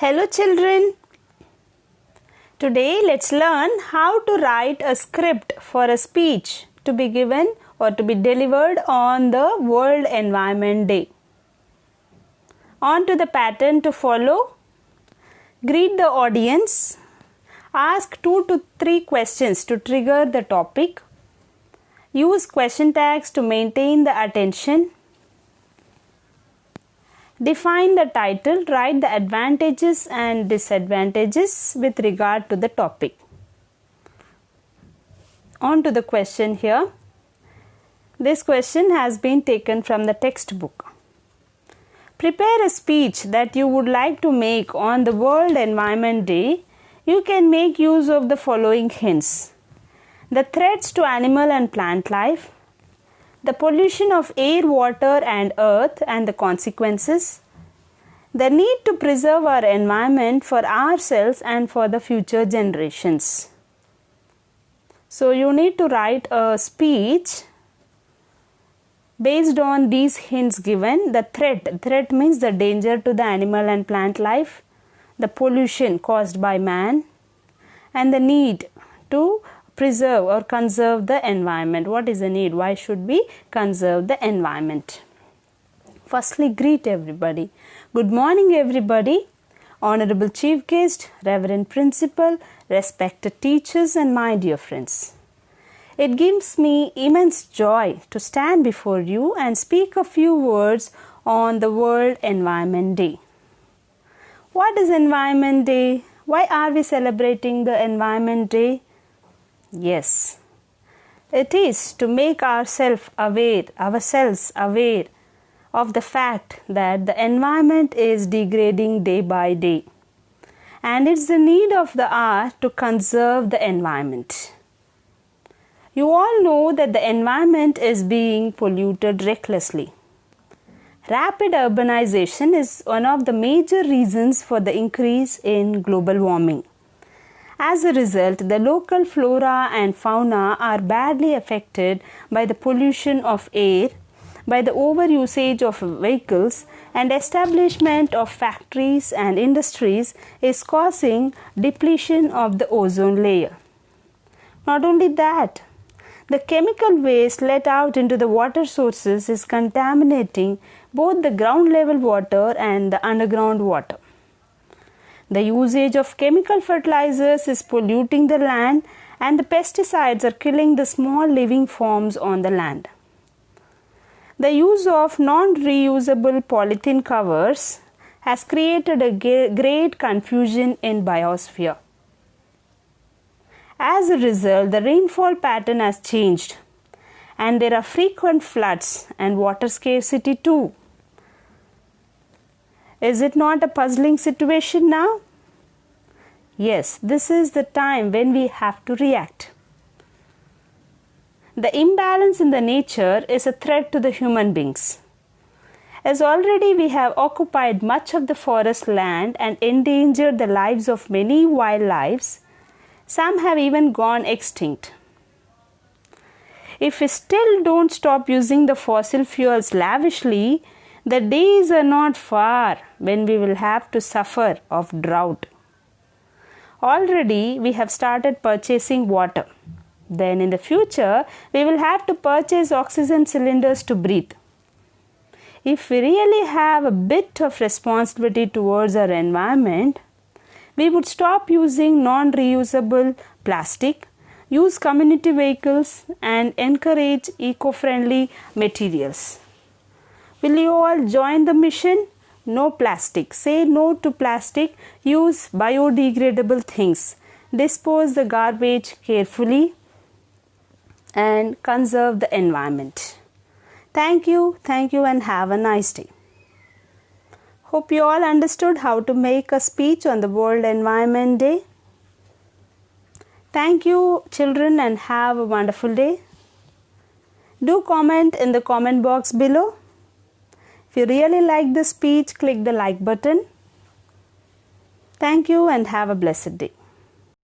Hello children. Today let's learn how to write a script for a speech to be given or to be delivered on the World Environment Day. On to the pattern to follow. Greet the audience. Ask 2 to 3 questions to trigger the topic. Use question tags to maintain the attention. Define the title, write the advantages and disadvantages with regard to the topic. On to the question here. This question has been taken from the textbook. Prepare a speech that you would like to make on the World Environment Day. You can make use of the following hints: the threats to animal and plant life, the pollution of air, water and earth and the consequences, the need to preserve our environment for ourselves and for the future generations. So you need to write a speech based on these hints given. The threat means the danger to the animal and plant life, the pollution caused by man, and the need to preserve or conserve the environment. What is the need? Why should we conserve the environment? Firstly, greet everybody. Good morning everybody. Honorable Chief Guest, Reverend Principal, respected teachers and my dear friends. It gives me immense joy to stand before you and speak a few words on the World Environment Day. What is Environment Day? Why are we celebrating the Environment Day? Yes, it is to make ourselves aware of the fact that the environment is degrading day by day, and it's the need of the hour to conserve the environment. You all know that the environment is being polluted recklessly. Rapid urbanization is one of the major reasons for the increase in global warming. As a result, the local flora and fauna are badly affected by the pollution of air, by the overusage of vehicles, and establishment of factories and industries is causing depletion of the ozone layer. Not only that, the chemical waste let out into the water sources is contaminating both the ground level water and the underground water. The usage of chemical fertilizers is polluting the land, and the pesticides are killing the small living forms on the land. The use of non-reusable polythene covers has created a great confusion in biosphere. As a result, the rainfall pattern has changed, and there are frequent floods and water scarcity too. Is it not a puzzling situation now? Yes, this is the time when we have to react. The imbalance in the nature is a threat to the human beings. As already we have occupied much of the forest land and endangered the lives of many wildlife, some have even gone extinct. If we still don't stop using the fossil fuels lavishly, the days are not far when we will have to suffer of drought. Already we have started purchasing water. Then in the future, we will have to purchase oxygen cylinders to breathe. If we really have a bit of responsibility towards our environment, we would stop using non-reusable plastic, use community vehicles, and encourage eco-friendly materials. Will you all join the mission? No plastic. Say no to plastic. Use biodegradable things. Dispose the garbage carefully and conserve the environment. Thank you and have a nice day. Hope you all understood how to make a speech on the World Environment Day. Thank you children and have a wonderful day. Do comment in the comment box below. If you really like the speech, click the like button. Thank you and have a blessed day.